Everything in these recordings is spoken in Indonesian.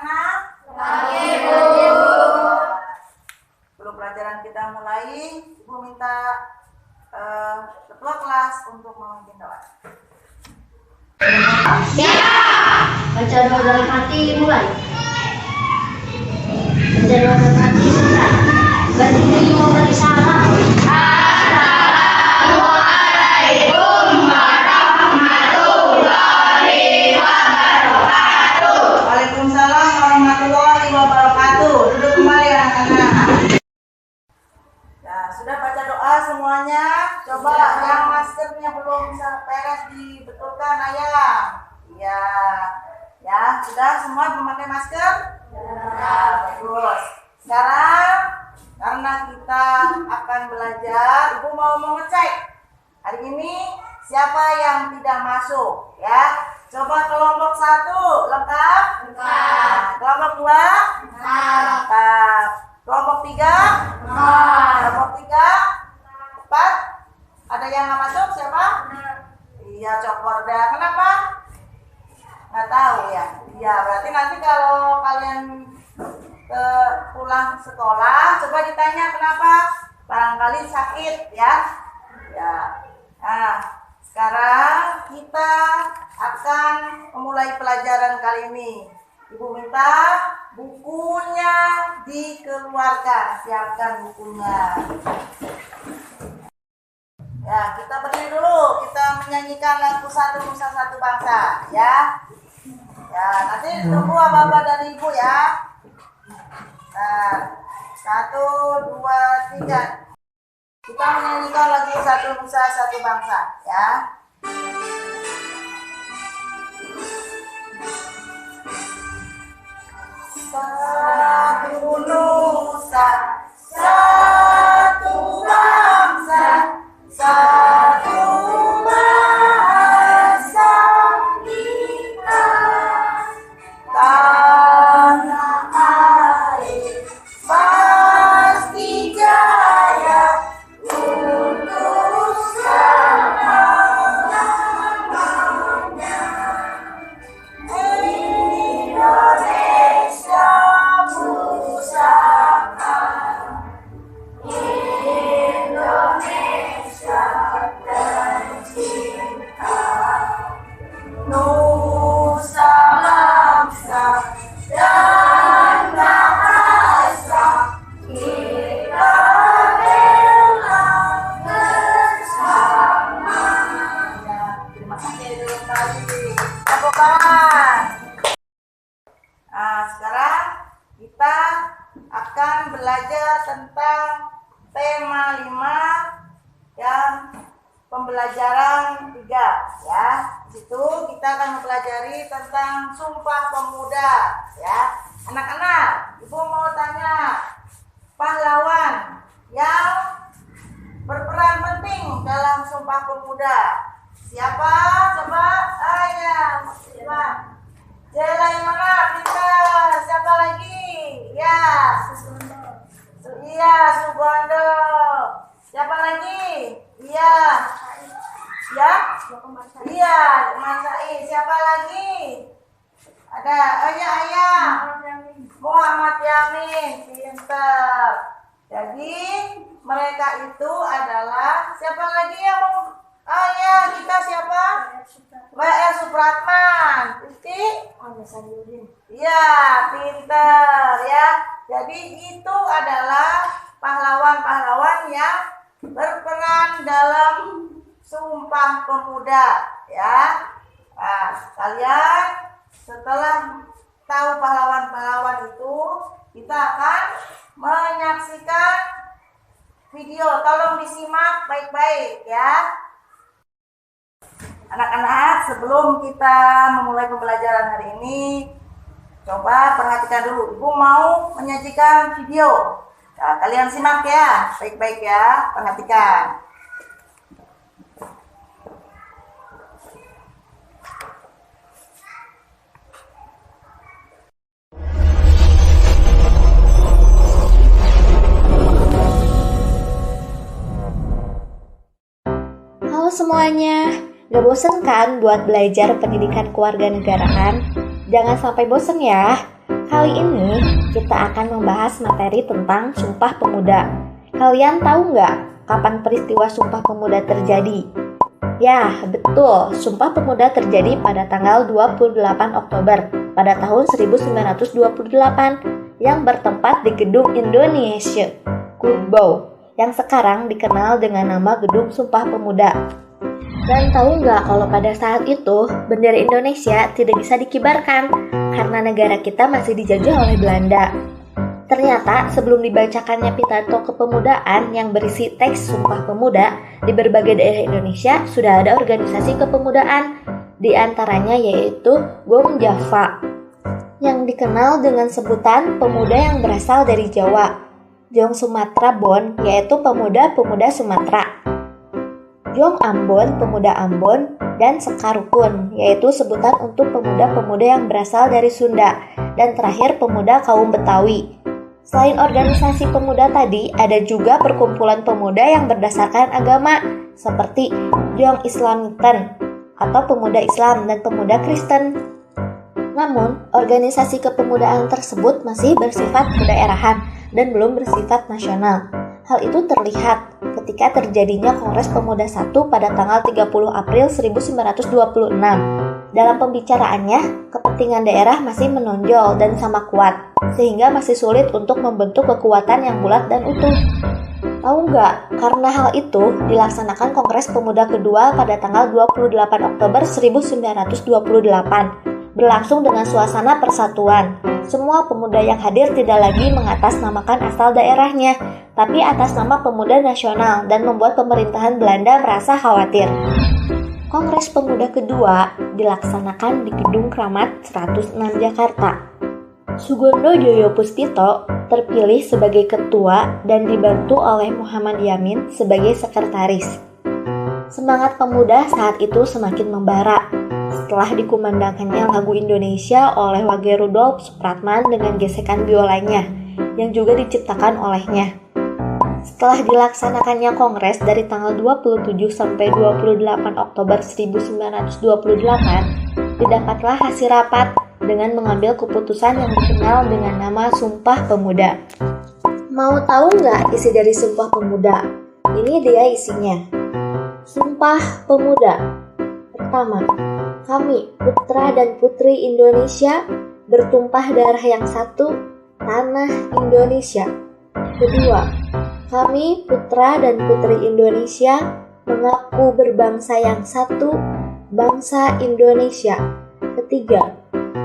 anak-anak? Pagi, Bu. Sebelum pelajaran kita mulai, Ibu minta ketua kelas untuk memimpin doa. Siap. Baca doa dalam hati mulai. Baca doa dalam hati mulai. Berdiri memberi salam. Assalamualaikum warahmatullahi wabarakatuh. Waalaikumsalam warahmatullahi wabarakatuh. Duduk kembali anak-anak. Nah, sudah baca doa semuanya? Coba yang maskernya belum beres dibetulkan, ayah. Iya. Ya, sudah semua memakai masker? Ya, bagus. Sekarang karena kita akan belajar, Ibu mau mengecek hari ini siapa yang tidak masuk, ya. Coba kelompok 1 lengkap? Lengkap. Kelompok 2? Lengkap. Kelompok 3? Kelompok 3? 4? Ada yang nggak masuk? Siapa? Iya, Cokorda. Kenapa? Nggak tahu ya. Iya, berarti nanti kalau kalian pulang sekolah, coba ditanya kenapa. Barangkali sakit, ya. Ya. Nah, sekarang kita akan memulai pelajaran kali ini. Ibu minta bukunya dikeluarkan. Siapkan bukunya. Ya, kita berdiri dulu. Kita menyanyikan lagu Satu Nusa Satu Bangsa, ya. Ya, nanti tunggu Bapak dan Ibu, ya. Nah, 1, 2, 3. Kita menyanyikan lagu Satu Nusa Satu Bangsa, ya. Satu nusa, satu bangsa, satu bahasa kita. Tanah air pasti jaya untuk selama-lamanya. Indonesia pusaka, Indonesia tercinta, Nusa bangsa dan bahasa kita bela bersama. Terima kasih dulu kali. Tepuk tangan. Nah, sekarang kita akan belajar tentang tema 5 yang pembelajaran 3, ya. Di situ kita akan mempelajari tentang Sumpah Pemuda, ya. Anak-anak, Ibu mau tanya pahlawan yang berperan penting dalam Sumpah Pemuda. Siapa? Coba, ayah, coba. Jela yang mana? Pintar. Siapa lagi? Ya. Iya, Sugondo. Siapa lagi? Iya. Ya? Iya, Masai. Siapa lagi? Ada. Oh ya, ayah. Muhammad Yamin. Pintar. Jadi mereka itu adalah siapa lagi yang mau? Oh ya, kita siapa? Mbak El Supratman. Rizky? Iya, pintar ya. Jadi itu adalah pahlawan-pahlawan yang berperan dalam Sumpah Pemuda, ya. Nah, kalian setelah tahu pahlawan-pahlawan itu, kita akan menyaksikan video. Tolong disimak baik-baik, ya. Anak-anak, sebelum kita memulai pembelajaran hari ini, coba perhatikan dulu. Ibu mau menyajikan video. Nah, kalian simak ya, baik-baik ya, perhatikan. Halo semuanya, gak bosen kan buat belajar pendidikan kewarganegaraan? Jangan sampai bosen ya. Kali ini kita akan membahas materi tentang Sumpah Pemuda. Kalian tahu nggak kapan peristiwa Sumpah Pemuda terjadi? Ya, betul. Sumpah Pemuda terjadi pada tanggal 28 Oktober pada tahun 1928 yang bertempat di Gedung Indonesia, Kurbau, yang sekarang dikenal dengan nama Gedung Sumpah Pemuda. Dan tahu nggak kalau pada saat itu bendera Indonesia tidak bisa dikibarkan karena negara kita masih dijajah oleh Belanda. Ternyata sebelum dibacakannya pidato kepemudaan yang berisi teks Sumpah Pemuda di berbagai daerah Indonesia sudah ada organisasi kepemudaan, di antaranya yaitu Gom Java yang dikenal dengan sebutan pemuda yang berasal dari Jawa, Jong Sumatera Bon yaitu pemuda-pemuda Sumatera, Jong Ambon, pemuda Ambon, dan Sekarukun, yaitu sebutan untuk pemuda-pemuda yang berasal dari Sunda, dan terakhir pemuda kaum Betawi. Selain organisasi pemuda tadi, ada juga perkumpulan pemuda yang berdasarkan agama, seperti Jong Islamiten, atau pemuda Islam dan pemuda Kristen. Namun, organisasi kepemudaan tersebut masih bersifat kedaerahan dan belum bersifat nasional. Hal itu terlihat ketika terjadinya Kongres Pemuda I pada tanggal 30 April 1926. Dalam pembicaraannya, kepentingan daerah masih menonjol dan sama kuat, sehingga masih sulit untuk membentuk kekuatan yang bulat dan utuh. Tahu nggak, karena hal itu dilaksanakan Kongres Pemuda kedua pada tanggal 28 Oktober 1928. Berlangsung dengan suasana persatuan. Semua pemuda yang hadir tidak lagi mengatasnamakan asal daerahnya, tapi atas nama pemuda nasional dan membuat pemerintahan Belanda merasa khawatir. Kongres Pemuda kedua dilaksanakan di Gedung Kramat 106 Jakarta. Sugondo Joyo Puspito terpilih sebagai ketua dan dibantu oleh Muhammad Yamin sebagai sekretaris. Semangat pemuda saat itu semakin membara setelah dikumandangkannya lagu Indonesia oleh Wage Rudolf Supratman dengan gesekan biolanya yang juga diciptakan olehnya. Setelah dilaksanakannya kongres dari tanggal 27 sampai 28 Oktober 1928, didapatlah hasil rapat dengan mengambil keputusan yang dikenal dengan nama Sumpah Pemuda. Mau tahu nggak isi dari Sumpah Pemuda? Ini dia isinya. Sumpah Pemuda. Pertama, kami, putra dan putri Indonesia, bertumpah darah yang satu, tanah Indonesia. Kedua, kami, putra dan putri Indonesia, mengaku berbangsa yang satu, bangsa Indonesia. Ketiga,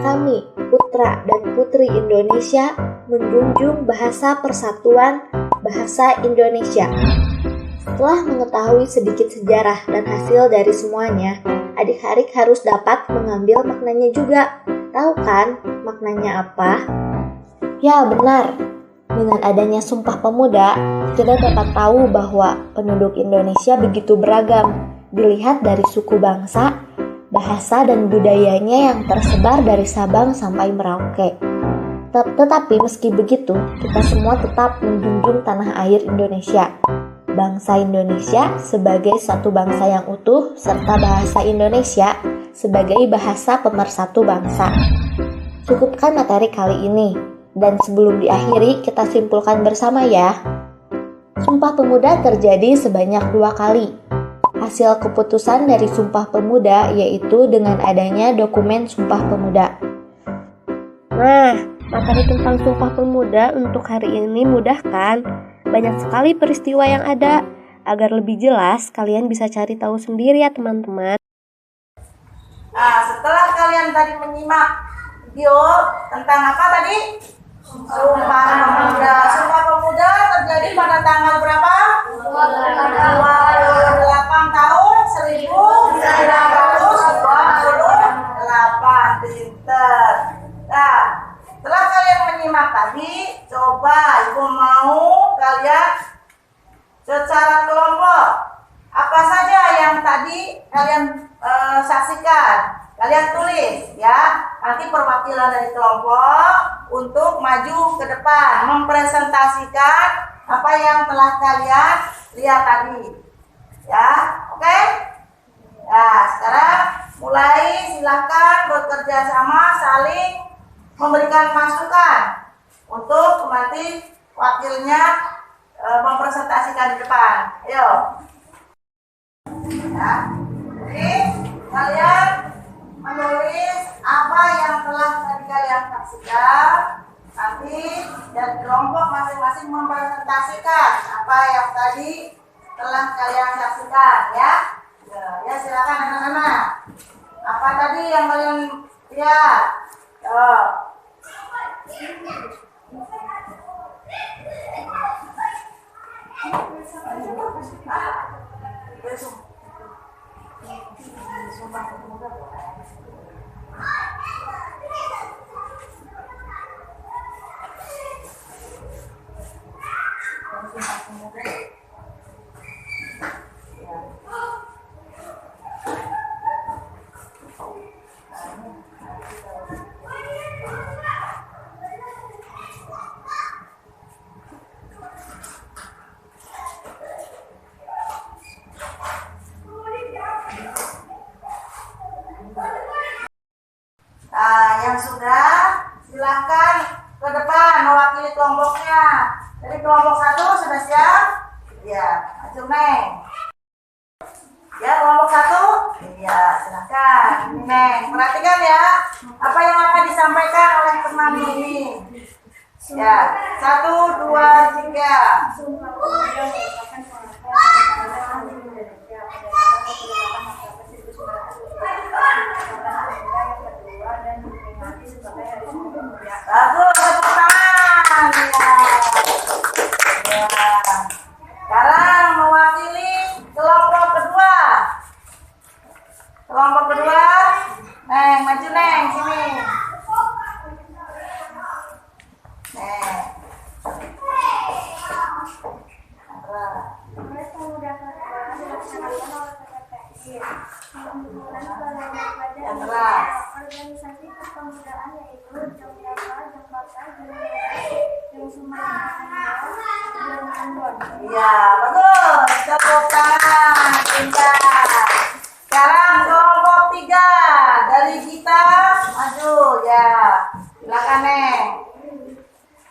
kami, putra dan putri Indonesia, menjunjung bahasa persatuan, bahasa Indonesia. Setelah mengetahui sedikit sejarah dan hasil dari semuanya, adik-adik harus dapat mengambil maknanya juga. Tahu kan maknanya apa? Ya, benar. Dengan adanya Sumpah Pemuda, kita dapat tahu bahwa penduduk Indonesia begitu beragam, dilihat dari suku bangsa, bahasa, dan budayanya yang tersebar dari Sabang sampai Merauke. Tetapi meski begitu, kita semua tetap menjunjung tanah air Indonesia, bangsa Indonesia sebagai satu bangsa yang utuh, serta bahasa Indonesia sebagai bahasa pemersatu bangsa. Cukupkan materi kali ini, dan sebelum diakhiri kita simpulkan bersama ya. Sumpah Pemuda terjadi sebanyak 2 kali. Hasil keputusan dari Sumpah Pemuda yaitu dengan adanya dokumen Sumpah Pemuda. Nah, materi tentang Sumpah Pemuda untuk hari ini mudah kan? Banyak sekali peristiwa yang ada. Agar lebih jelas, kalian bisa cari tahu sendiri ya teman-teman. Nah, setelah kalian tadi menyimak video tentang apa tadi? Sumpah Pemuda. Sumpah Pemuda terjadi pada tanggal berapa? 28 tahun 1928. Pinter. Nah, setelah kalian menyimak tadi, coba Ibu mau kalian secara kelompok apa saja yang tadi kalian saksikan, kalian tulis ya. Nanti perwakilan dari kelompok untuk maju ke depan mempresentasikan apa yang telah kalian lihat tadi ya. Oke? Ya, sekarang mulai, silakan bekerja sama, saling memberikan masukan untuk nanti wakilnya mempresentasikan di depan. Ayo. Ya. Jadi kalian menulis apa yang telah tadi kalian saksikan. Nanti dan kelompok masing-masing mempresentasikan apa yang tadi telah kalian saksikan, ya. Ya, silakan anak-anak. Apa tadi yang kalian lihat? Nah, yang sudah silahkan ke depan mewakili kelompoknya. Jadi kelompok 1 sudah siap? Ya, maju Neng. Ya, kelompok 1? Iya, silahkan. Ini Neng, perhatikan ya apa yang akan disampaikan oleh teman ini. Ya, 1, 2, 3. Bagus, tepuk tangan. Ya. Sekarang mewakili kelompok kedua. Kelompok kedua, Neng, maju Neng, sini. Neng. Yang keras. Organisasi kepemudaan yaitu Iya, bagus. Tepuk tangan. Pintar. Sekarang kelompok 3 dari kita maju ya. Silakan Neng.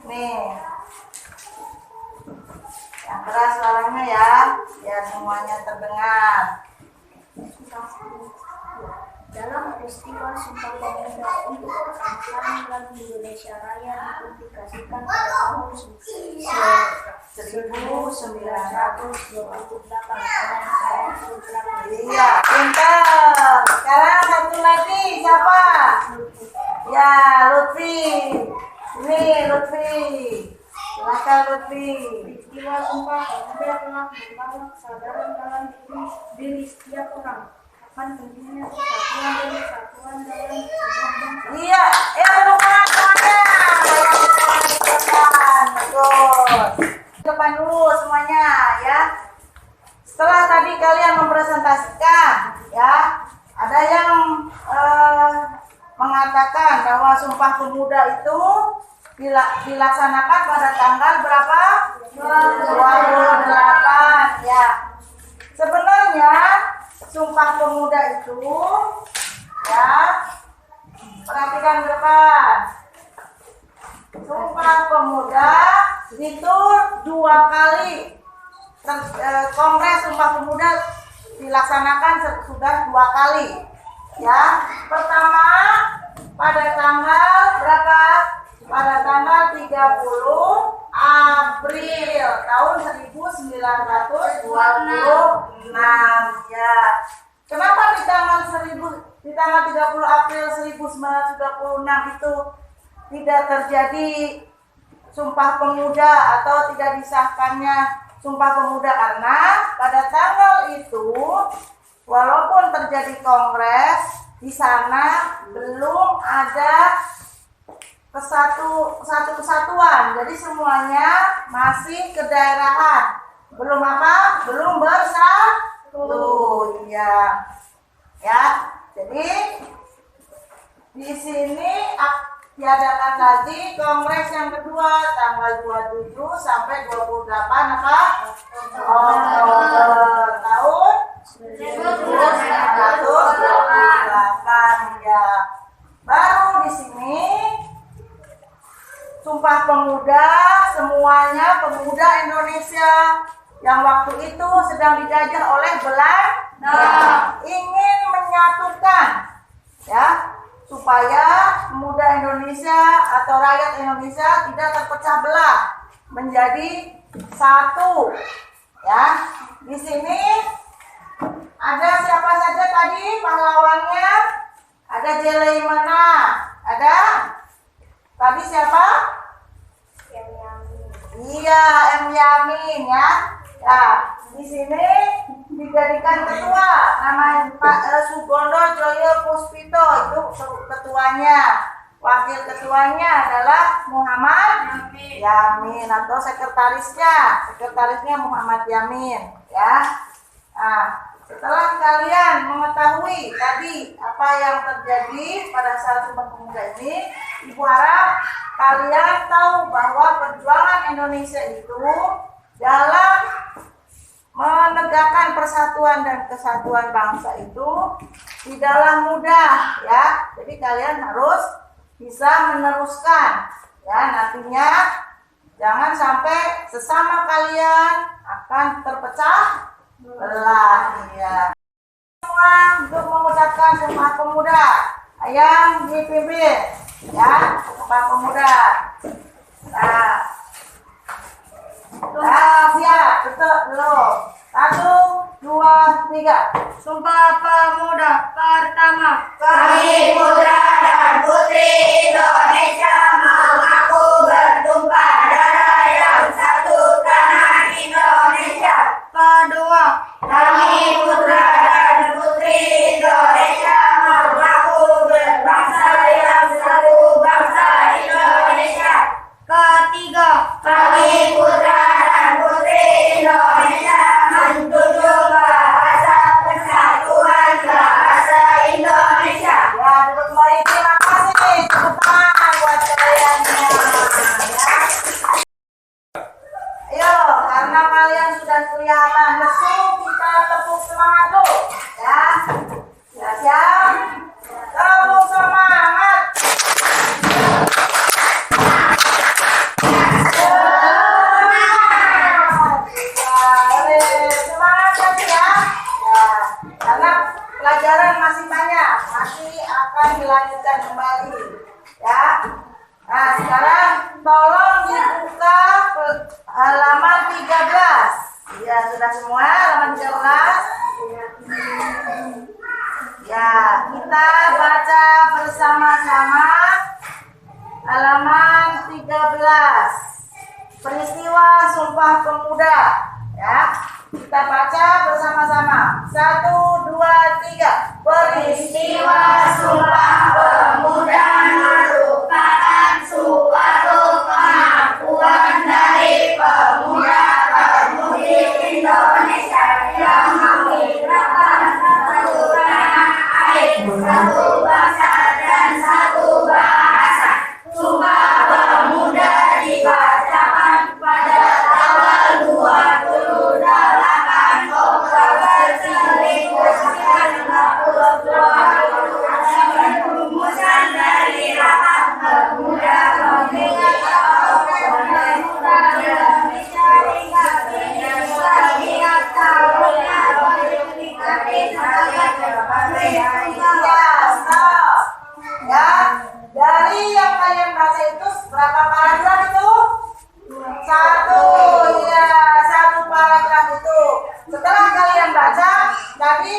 Nih. Yang keras suaranya ya. Ya semuanya terdengar. dalam peristiwa Sumpah Pemuda untuk pertama kali lagu Indonesia Raya dipublikasikan pada tahun 1928 oleh saya Sultan. Iya, pintar. Sekarang satu lagi siapa? Ya, Lutfi. Ini Lutfi. Silakan Lutfi. Peristiwa Sumpah Pemuda telah membangun kesadaran dalam diri setiap orang akan pentingnya persatuan dan kesatuan dalam sebuah bangsa. Iya, tepuk tangan semuanya. Bagus. Depan dulu semuanya ya. Setelah tadi kalian mempresentasikan ya, ada yang mengatakan bahwa Sumpah Pemuda itu dilaksanakan pada tanggal berapa? 28 ya. Sebenarnya Sumpah Pemuda itu ya, perhatikan ke depan. Sumpah Pemuda itu 2 kali Kongres Sumpah Pemuda dilaksanakan sudah 2 kali ya. Pertama pada tanggal berapa? Pada tanggal 30 April tahun 1926 ya. Kenapa di tanggal 30 April 1926 itu tidak terjadi Sumpah Pemuda atau tidak disahkannya Sumpah Pemuda? Karena pada tanggal itu walaupun terjadi kongres, di sana belum ada satu kesatuan. Jadi semuanya masih kedaerahan. Belum apa? Belum bersatu. Ya. Ya. Jadi di sini diadakan lagi kongres yang kedua tanggal 27 sampai 28 apa? Oktober tahun 1928 ya. Baru di sini Sumpah Pemuda, semuanya pemuda Indonesia yang waktu itu sedang dijajah oleh Belanda ingin menyatukan, ya, supaya pemuda Indonesia atau rakyat Indonesia tidak terpecah belah menjadi satu, ya. Di sini ada siapa saja tadi pahlawannya? Ada Jelaimana, ada tadi siapa? Iya, M Yamin, ya. Ya, di sini dijadikan ketua, namanya Pak Sugondo Joyo Puspito, itu ketuanya. Wakil ketuanya adalah Muhammad Yamin atau sekretarisnya Muhammad Yamin, ya. Nah, setelah kalian mengetahui tadi apa yang terjadi pada saat Sumpah Pemuda ini, Ibu harap kalian tahu bahwa perjuangan Indonesia itu dalam menegakkan persatuan dan kesatuan bangsa itu tidaklah mudah, ya. Jadi kalian harus bisa meneruskan, ya. Nantinya jangan sampai sesama kalian akan terpecah belah, ya. Semua untuk mengucapkan Sumpah Pemuda yang dipimpin, ya, Sumpah Pemuda. Nah, siap, tutup dulu. 1, 2, 3. Sumpah Pemuda pertama. Kami putra dan putri Indonesia mengaku bertumpah darah yang satu tanah Indonesia. Kedua. Kami putra dan putri Indonesia mengaku berbangsa yang satu bangsa Indonesia. Ketiga. Kami putra dan putri Indonesia menjunjung bahasa persatuan bahasa Indonesia. Ya, duduk kembali. Terima kasih. Tepuk tangan buat kaliannya, ya. Ayo, karena kalian sudah kelihatan lesu, kita tepuk semangat dulu, ya. Ya, siap. Tepuk semangat. Semangat lagi, ya. Ya, karena pelajaran masih banyak, masih akan dilanjutkan kembali, ya. Nah, sekarang tolong dibuka ke halaman 13. Ya, sudah semua halaman 13. Ya, kita baca bersama-sama halaman 13. Peristiwa Sumpah Pemuda, ya. Kita baca bersama-sama. 1, 2, 3. Peristiwa Sumpah Pemuda merupakan suatu pengakuan dari pemuda-pemudi Indonesia yang mengikrarkan satu tanah air, satu bangsa dan satu bahasa. Sumpah Pemuda dibacakan pada tanggal 28 Oktober 1952 dengan rumusan dari Rapat Pemuda Pemuda Pemuda Indonesia hingga setiap tahunnya Ya, stop. Ya, dari yang kalian baca itu berapa paragraf itu? 1, ya, 1 paragraf itu. Setelah kalian baca tadi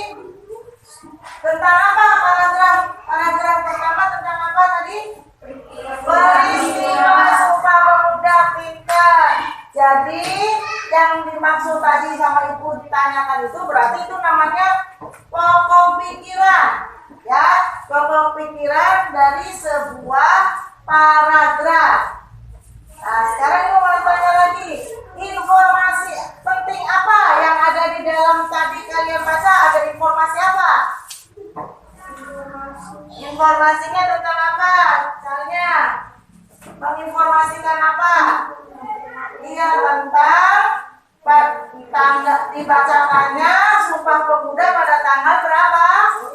tentang apa paragraf pertama tentang apa tadi? Peristiwa Sumpah Pemuda Pintar. Jadi yang dimaksud tadi sama ibu ditanyakan itu berarti itu namanya pokok pikiran, ya, pokok pikiran dari sebuah paragraf. Nah, sekarang ibu mau tanya lagi, informasi penting apa yang ada di dalam tadi kalian baca? Ada informasi apa? Informasinya tentang apa? Misalnya menginformasikan apa? Iya, tentang dibacakannya Sumpah Pemuda pada tanggal berapa?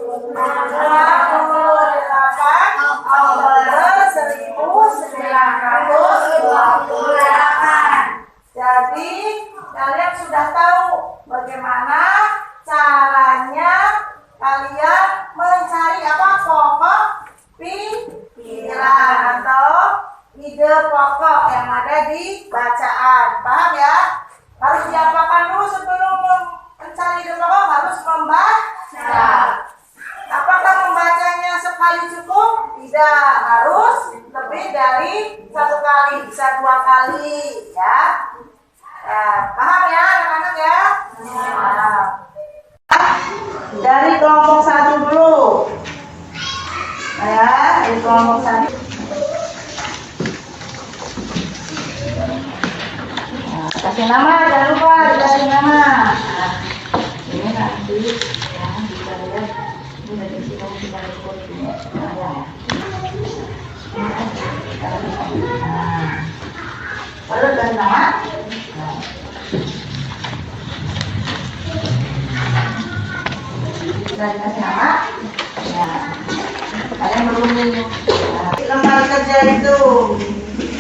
28 Oktober 1952. Jadi kalian sudah tahu bagaimana caranya kalian mencari apa pokok pikiran atau ide pokok yang ada di bacaan. Paham ya? Harus diapakan dulu sebelum mencari ide pokok, harus membaca. Apakah membacanya sekali cukup? Tidak, harus lebih dari satu kali, bisa 2 kali ya. Paham ya anak-anak ya? Paham. Dari kelompok 1 dulu. Ya, dari kelompok 1. Kasih nama, jangan lupa dikasih nama. Ini nanti ya, bisa lihat. Ini dari sini kita ikut ini. Baru kasih nama. Sudah dikasih nama. Ya. Kalian berunding. Lembar kerja itu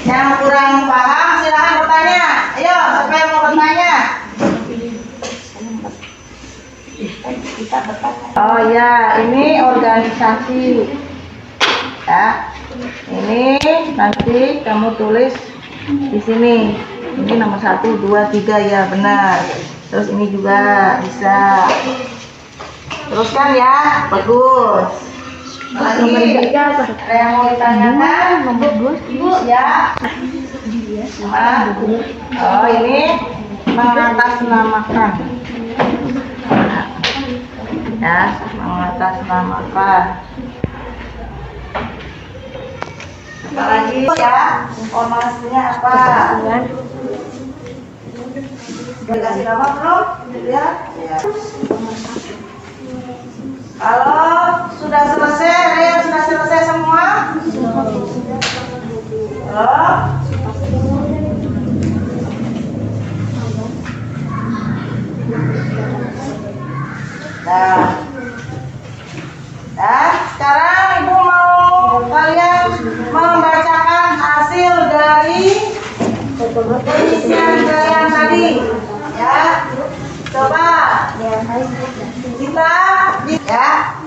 yang kurang paham silahkan bertanya. Ayo, siapa yang mau bertanya? Kita bertanya. Oh ya, ini organisasi. Ya, ini nanti kamu tulis di sini. Ini nomor 1, 2, 3 ya benar. Terus ini juga bisa. Teruskan ya, bagus. Lagi ada yang mau ditanyakan? Nomor 2 ya. Oh ini mengatasnamakan. Ya, mengatasnamakan. Apa lagi ya? Informasinya apa? Udah kasih nama belum? Ya. Kalau sudah selesai, Ria sudah selesai semua? Halo? Nah, sekarang Ibu mau kalian membacakan hasil dari pengisian kalian tadi. Ya, coba kita ya.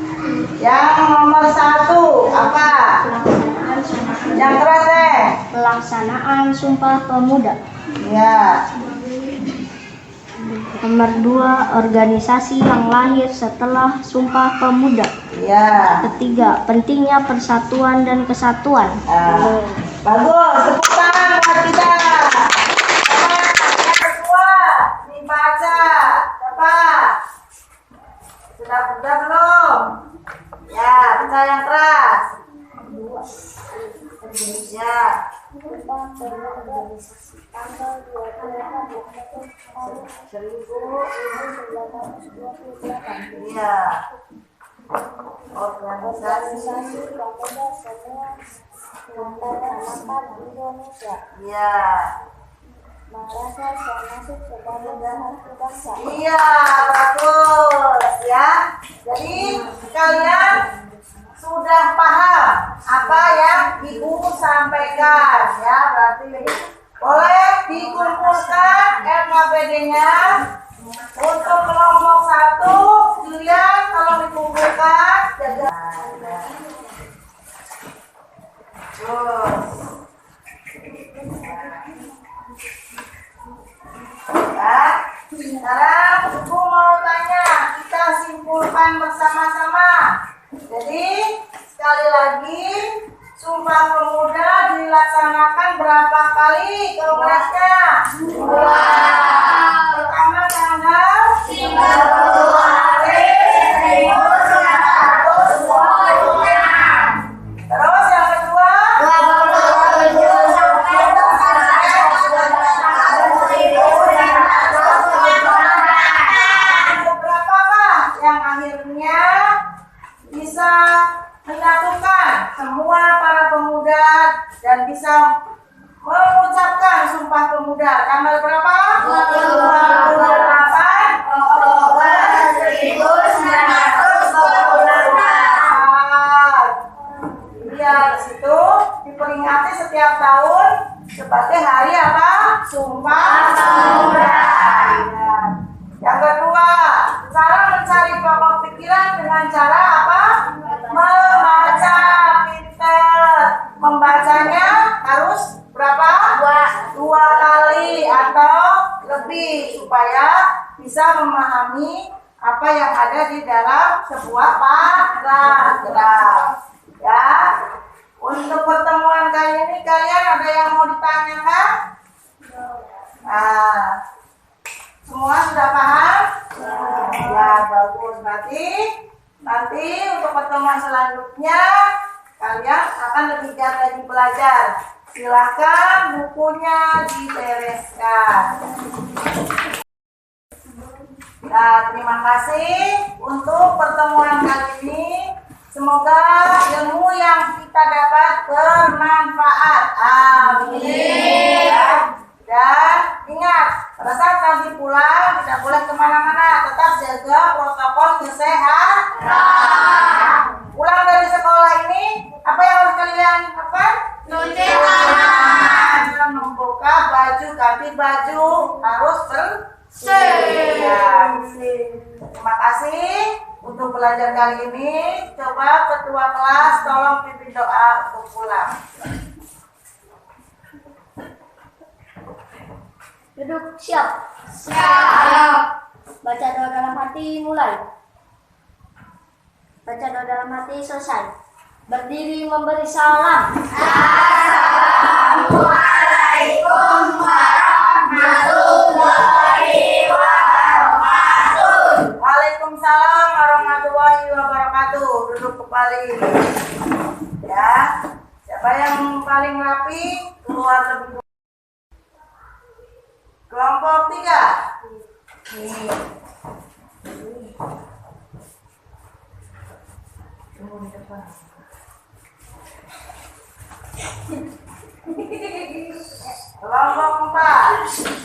Yang nomor 1 apa? Yang keras Pelaksanaan Sumpah Pemuda. Ya. Nomor 2, organisasi yang lahir setelah Sumpah Pemuda. Ya. Ketiga, pentingnya persatuan dan kesatuan. Bagus, tepuk tangan buat kita. Yang kedua, dibaca. Coba. Sudah belum? Ya, baca yang keras. Ya. Iya. Organisasi Iya. Iya, bagus ya. Jadi kalian sudah paham apa yang Ibu sampaikan ya, berarti boleh dikumpulkan LKPD-nya untuk kelompok 1. Dilihat kalau dikumpulkan jaga. Ya, sekarang Ibu mau tanya, kita simpulkan bersama-sama. Jadi sekali lagi, Sumpah Pemuda dilaksanakan berapa kali kongresnya? 2. Pertama tanggal 30 April 1926. Terus yang kedua 27 September 1928. Berapakah yang akhirnya bisa menyatukan semua para pemuda dan bisa mengucapkan Sumpah Pemuda? Tanggal berapa? 28 Oktober 1928. Ya, di situ diperingati setiap Berarti hari apa? Sumpah Pemuda. Ya. Yang kedua, cara mencari pokok pikiran dengan cara apa? Membaca. Pinter. Membacanya harus berapa? Dua kali atau lebih supaya bisa memahami apa yang ada di dalam sebuah paragraf. Ya. Untuk pertemuan kali ini kalian ada yang mau ditanyakan? Nah, semua sudah paham? Ya, bagus. Nanti untuk pertemuan selanjutnya kalian akan lebih giat lagi belajar. Silakan bukunya dibereskan. Nah, terima kasih untuk pertemuan kali ini. Semoga ilmu yang kita dapat bermanfaat. Amin. Dan ingat, pada saat nanti pulang tidak boleh kemana-mana, tetap jaga protokol kesehatan. Pulang dari sekolah ini, apa yang harus kalian lakukan? Cuci tangan. Membuka baju, ganti baju, harus bersih. Ya. Terima kasih untuk belajar kali ini. Coba ketua kelas tolong pimpin doa untuk pulang. Duduk, siap. Siap. Baca doa dalam hati, mulai. Baca doa dalam hati, selesai. Berdiri, memberi salam. Assalamualaikum warahmatullahi wabarakatuh. Waalaikumsalam warahmatullahi wabarakatuh. Duduk kembali. Ya. Siapa yang paling rapi keluar lebih dulu. Kelompok 3. Nih. Tunggu di depan. Kelompok 4.